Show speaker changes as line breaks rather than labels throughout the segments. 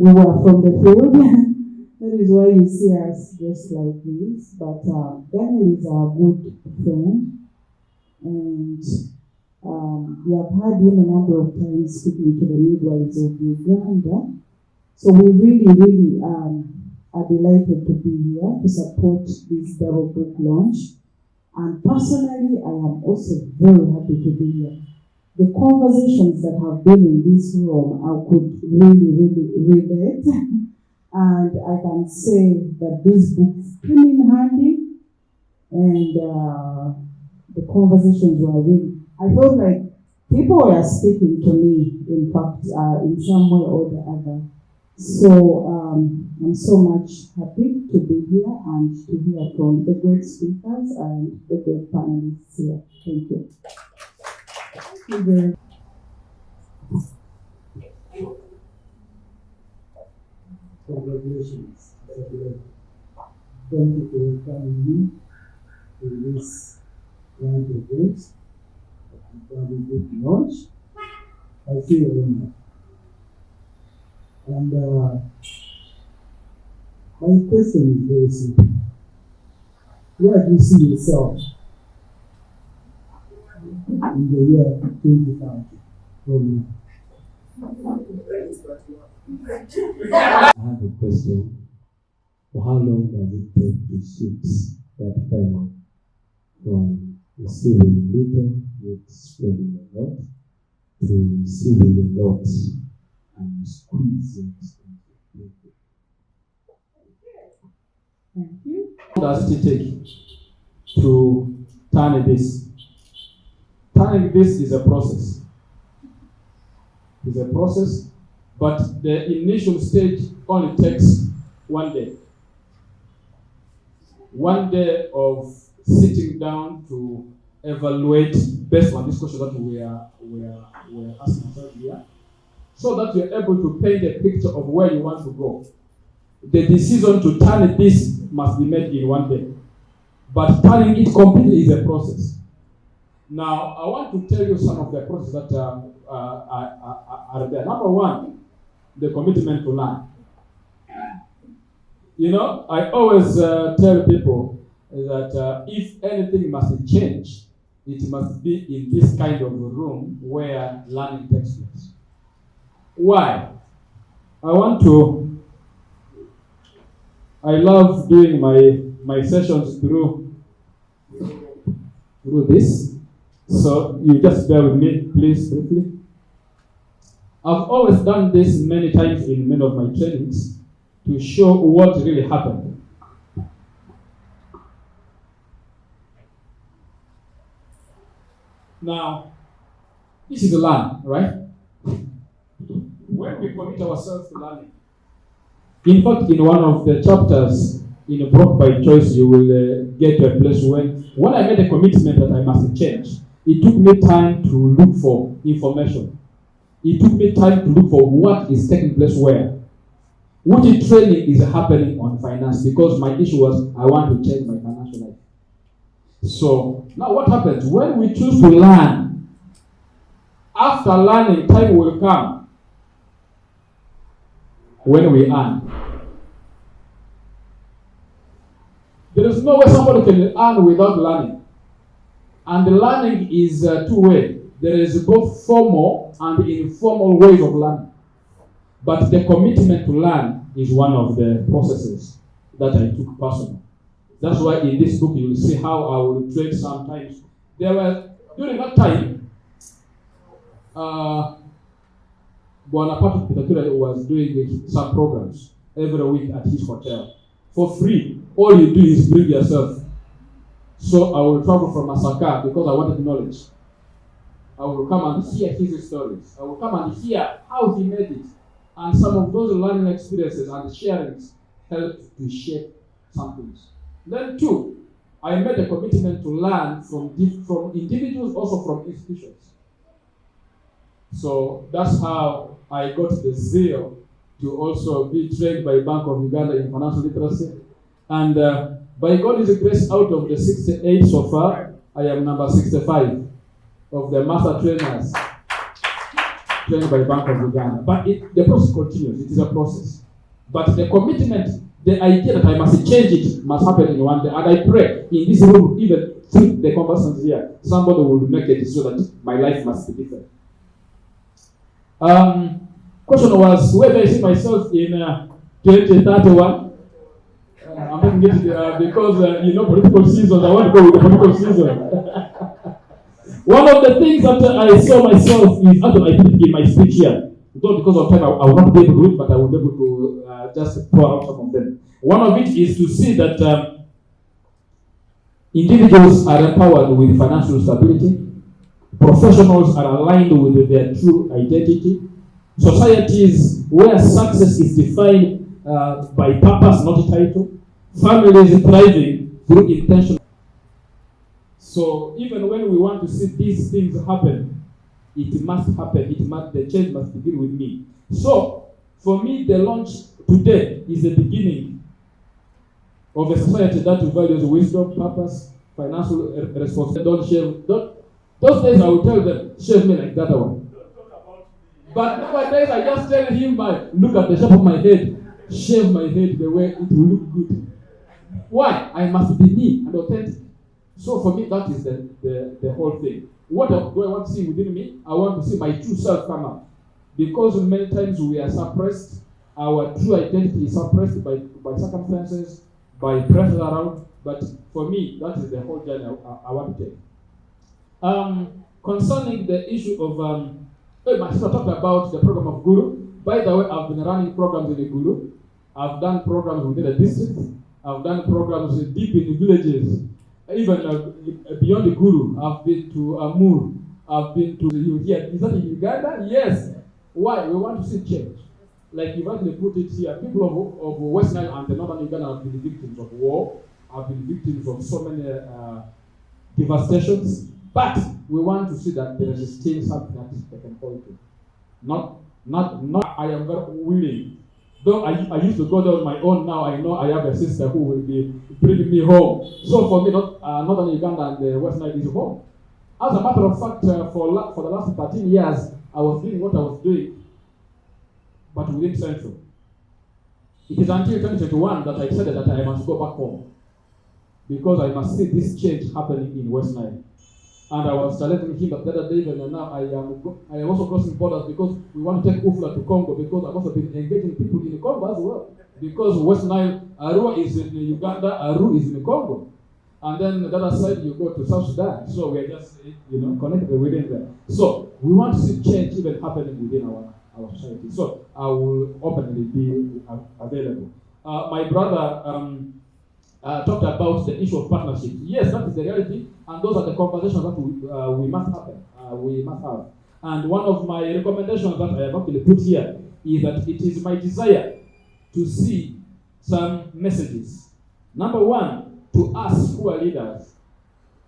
we were from the field. That is why you see us dressed like this. But Daniel is our good friend, and we have had him a number of times speaking to the midwives of Uganda. So we really are delighted to be here to support this double book launch. And personally, I am also very happy to be here. The conversations that have been in this room, I could really relate. And I can say that these books came in handy, and the conversations were really, I felt like people were speaking to me, in fact, in some way or the other. So I'm so much happy to be here and to hear from the great speakers and the great panelists here. Thank you. Thank you very much.
Congratulations. Thank you for coming in to this grand event, very good launch. I feel honored. And my question is very simple. Where do you see yourself in the year 2030 from now?
I have a question. For how long does it take to shift that family from receiving little yet spending a lot to receiving a lot and squeeze it?
Thank you.
How does it take to turn this? Turning this is a process. It's a process, but the initial stage only takes 1 day. 1 day of sitting down to evaluate based on this question that we are asking ourselves here, so that you're able to paint a picture of where you want to go. The decision to turn this must be made in 1 day, but turning it completely is a process. Now, I want to tell you some of the processes that are there. Number one, the commitment to learn. You know, I always tell people that if anything must change, it must be in this kind of room where learning takes place. Why? I love doing my sessions through this. So you just bear with me, please, briefly. I've always done this many times in many of my trainings to show what really happened. Now, this is learn, right? When we commit ourselves to learning, in fact, in one of the chapters in a book by choice, you will get to a place when I made a commitment that I must change, it took me time to look for information. It took me time to look for what is taking place where. Which training is happening on finance, because my issue was I want to change my financial life. So now what happens? When we choose to learn, after learning, time will come when we earn. There is no way somebody can earn without learning. And the learning is two-way. There is both formal and informal ways of learning. But the commitment to learn is one of the processes that I took personally. That's why in this book you will see how I will trade sometimes. During that time, Bwana Patrick Pitatura was doing some programs every week at his hotel for free. All you do is bring yourself. So I will travel from Masaka because I wanted knowledge. I will come and hear his stories. I will come and hear how he made it. And some of those learning experiences and sharings helped to shape some things. Then two, I made a commitment to learn from individuals, also from institutions. So that's how I got the zeal to also be trained by Bank of Uganda in financial literacy. And by God's grace, out of the 68 so far, I am number 65 of the master trainers. trained by the Bank of Uganda. But the process continues. It is a process. But the commitment, the idea that I must change it must happen in one day. And I pray in this room, even through the conversations here, somebody will make it so that my life must be different. Question was whether I see myself in 2031. I'm not getting it because political seasons. I want to go with the political season. One of the things that I saw myself is actually I did it in my speech here. Not because of time, I will not be able to do it, but I will be able to just pour out some of them. One of it is to see that individuals are empowered with financial stability. Professionals are aligned with their true identity. Societies where success is defined by purpose, not title. Families thriving through intention. So even when we want to see these things happen, it must happen. The change must begin with me. So for me, the launch today is the beginning of a society that values wisdom, purpose, financial responsibility. Don't shave. Those days I will tell them, shave me like that one. But nowadays I just tell him, look at the shape of my head, shave my head the way it will look good. Why? I must be me and authentic. So for me, that is the whole thing. What do I want to see within me? I want to see my true self come out. Because many times we are suppressed, our true identity is suppressed by circumstances, by pressure around. But for me, that is the whole journey I want to take. Concerning the issue of, my sister talked about the program of Guru. By the way, I've been running programs in the Guru. I've done programs within the district. I've done programs deep in the villages. Even beyond the Guru, I've been to Amur. I've been to here. Is that in Uganda? Yes. Why? We want to see change. Like you rightly put it here, people of West Nile and the Northern Uganda have been victims of war, have been victims of so many devastations. But we want to see that there is still something that they can point to. Not. I am very willing. Though I used to go there on my own, now I know I have a sister who will be bringing me home. So for me, Northern Uganda and the West Nile is home. As a matter of fact, for the last 13 years, I was doing what I was doing, but within Central. It is until 2021 that I decided that I must go back home because I must see this change happening in West Nile. And I was challenging him the other day, and now I am also crossing borders because we want to take Ufla to Congo because I've also been engaging people in Congo as well. Because West Nile, Arua is in Uganda, Aru is in Congo. And then the other side, you go to South Sudan. So we're just, connected within there. So we want to see change even happening within our society. So I will openly be available. My brother talked about the issue of partnership. Yes, that is the reality, and those are the conversations that we must happen. We must have. And one of my recommendations that I have actually put here is that it is my desire to see some messages. Number one, to us who are leaders,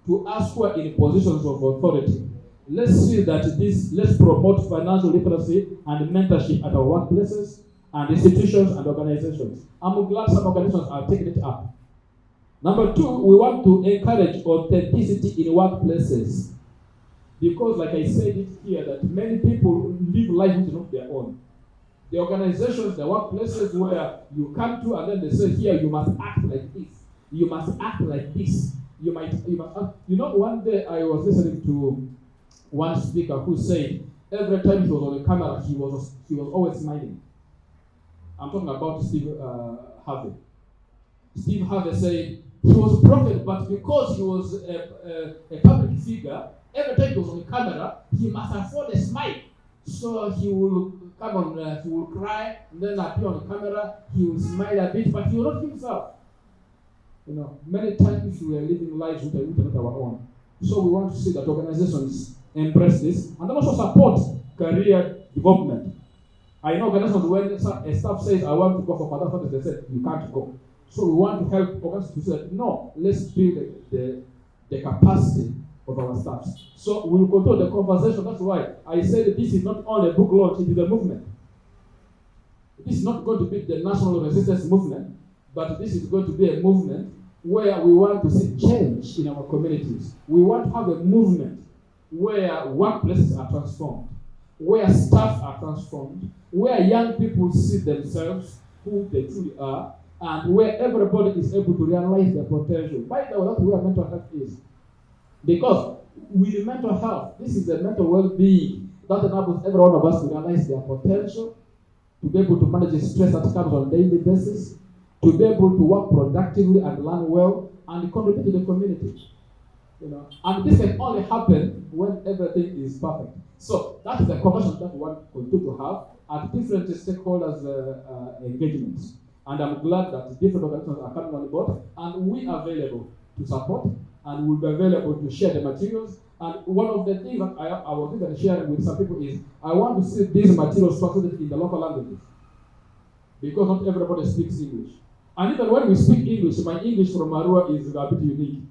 to us who are in positions of authority. Let's see that let's promote financial literacy and mentorship at our workplaces and institutions and organizations. I'm glad some organizations are taking it up. Number two, we want to encourage authenticity in workplaces. Because like I said it here, that many people live life which is not their own. The organizations, the workplaces where you come to and then they say, here you must act like this. You must act like this. You must act. One day I was listening to one speaker who said, every time he was on the camera, he was always smiling. I'm talking about Steve Harvey. Steve Harvey said, he was broken, but because he was a public figure, every time he was on the camera, he must afford a smile. So he will come on, he will cry, and then appear on the camera, he will smile a bit, but he will not himself. Many times we are living lives which are not our own. So we want to see that organizations embrace this and also support career development. I know organizations when a staff says, I want to go for further studies, they say, you can't go. So we want to help organizations to say, no, let's build the capacity of our staff. So we will control the conversation. That's why I said this is not only a book launch, it is a movement. This is not going to be the national resistance movement, but this is going to be a movement where we want to see change in our communities. We want to have a movement where workplaces are transformed. where staff are transformed, where young people see themselves, who they truly are, and where everybody is able to realize their potential. By the way, that's where mental health is. Because with mental health, this is a mental well-being that enables every one of us to realize their potential, to be able to manage the stress that comes on a daily basis, to be able to work productively and learn well, and contribute to the community. And this can only happen when everything is perfect. So that is the conversation that we want to continue to have at different stakeholders' engagements. And I'm glad that different organizations are coming on board, and we are available to support, and we'll be available to share the materials. And one of the things that I was even sharing with some people is I want to see these materials structured in the local languages, because not everybody speaks English. And even when we speak English, my English from Marua is a bit unique.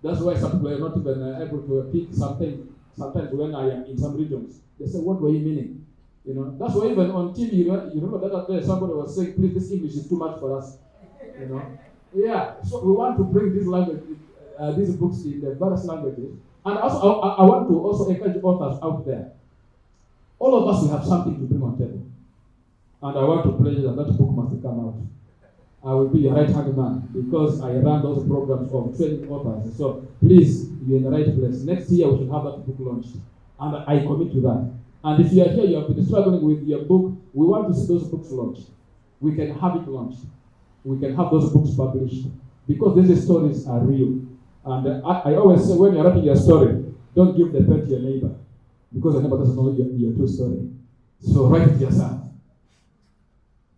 That's why some people are not even able to pick something. Sometimes when I am in some regions, they say, "What were you meaning?" That's why even on TV, you remember that day somebody was saying, "Please, this English is too much for us." Yeah. So we want to bring this language, these books in the various languages, and also I want to also encourage authors out there. All of us will have something to bring on table, and I want to pledge that that book must come out. I will be your right-hand man because I run those programs of training authors. So please, you're in the right place. Next year we should have that book launched, and I commit to that. And if you are here, you have been struggling with your book, we want to see those books launched. We can have it launched. We can have those books published because these stories are real. And I always say, when you're writing your story, don't give the pen to your neighbor because your neighbor doesn't know your true story. So write it yourself.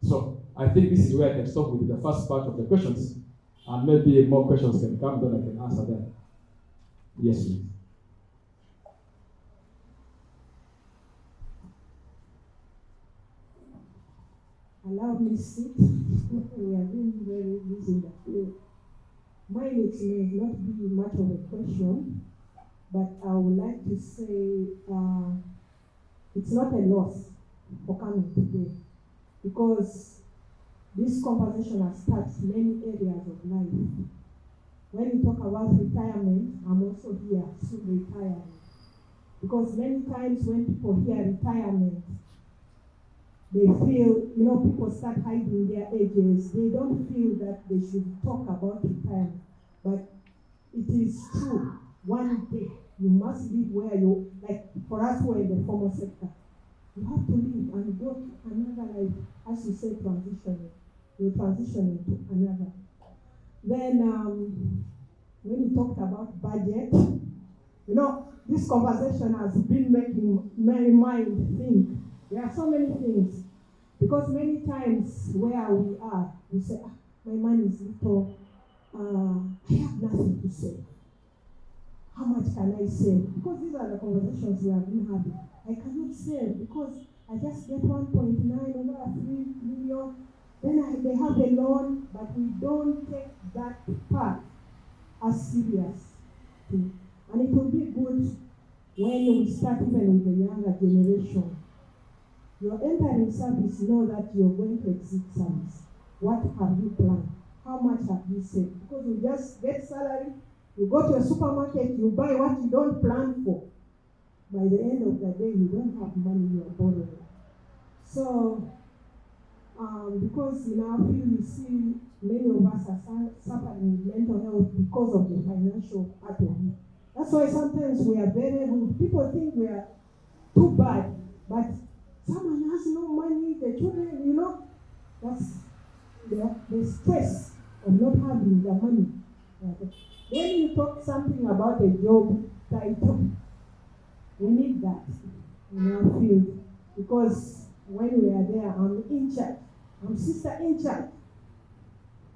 So I think this is where I can stop with the first part of the questions, and maybe more questions can come, then I can answer them. Yes, please.
Allow me to sit. We are being very busy in the field. Mine may not be much of a question, but I would like to say it's not a loss for coming today, because this conversation has touched many areas of life. When you talk about retirement, I'm also here, soon retiring. Because many times when people hear retirement, they feel, people start hiding their ages. They don't feel that they should talk about retirement. But it is true. One day, you must live where you, like for us who are in the formal sector, you have to live and go to another life, as you say, transitioning. You transition into another. Then, when you talked about budget, this conversation has been making my mind think. There are so many things, because many times where we are, we say, my money is little, I have nothing to save. How much can I save? Because these are the conversations we have been having. I cannot save because I just get 1.9 over 3 million. Then they have a loan, but we don't take that part as serious. And it will be good when we start even with the younger generation. You're entering service, know that you're going to exit service. What have you planned? How much have you saved? Because you just get salary, you go to a supermarket, you buy what you don't plan for. By the end of the day, you don't have money you're borrowing. So, because in our field, you see many of us are suffering with mental health because of the financial part of it. That's why sometimes we are very rude. People think we are too bad, but someone has no money, the children, that's the stress of not having the money. When you talk something about a job title, we need that in our field, because when we are there, I'm in charge. I'm sister in charge.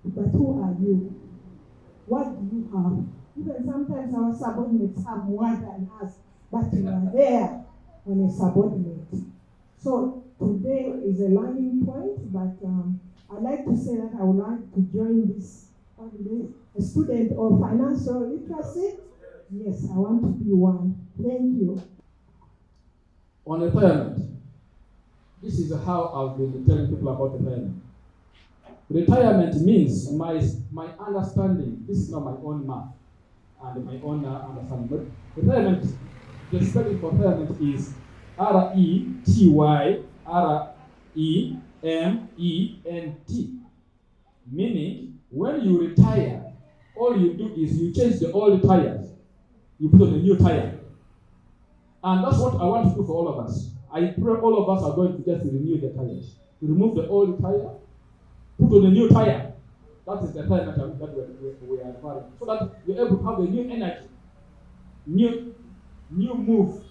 But who are you? What do you have? Even sometimes our subordinates have more than us, but we are there on a subordinate. So today is a learning point, but I'd like to say that I would like to join this a student of financial literacy. Yes, I want to be one. Thank you.
On retirement, this is how I've been telling people about retirement. Retirement means my understanding. This is not my own math and my own understanding. But retirement, the spelling for retirement is R-E-T-Y-R-E-M-E-N-T. Meaning, when you retire, all you do is you change the old tires. You put on a new tire. And that's what I want to do for all of us. I pray all of us are going to just renew the tires. To remove the old tire, put on a new tire. That is the tire that we are referring. So that you're able to have a new energy, new move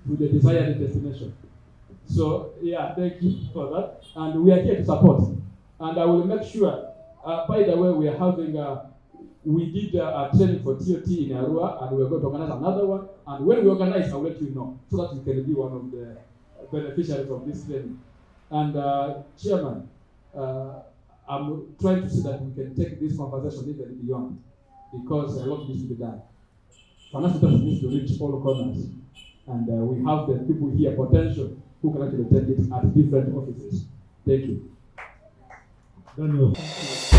to the desired destination. So, yeah, thank you for that. And we are here to support. And I will make sure, by the way, we are having, we did a training for TOT in Arua, and we're going to organize another one. And when we organize, I'll let you know, so that you can be one of the beneficiaries of this training. And Chairman, I'm trying to see that we can take this conversation even beyond, because a lot needs to be done. Financial justice needs to reach all corners. And we have the people here, potential, who can actually take it at different offices. Thank you.
Daniel.
Thank you.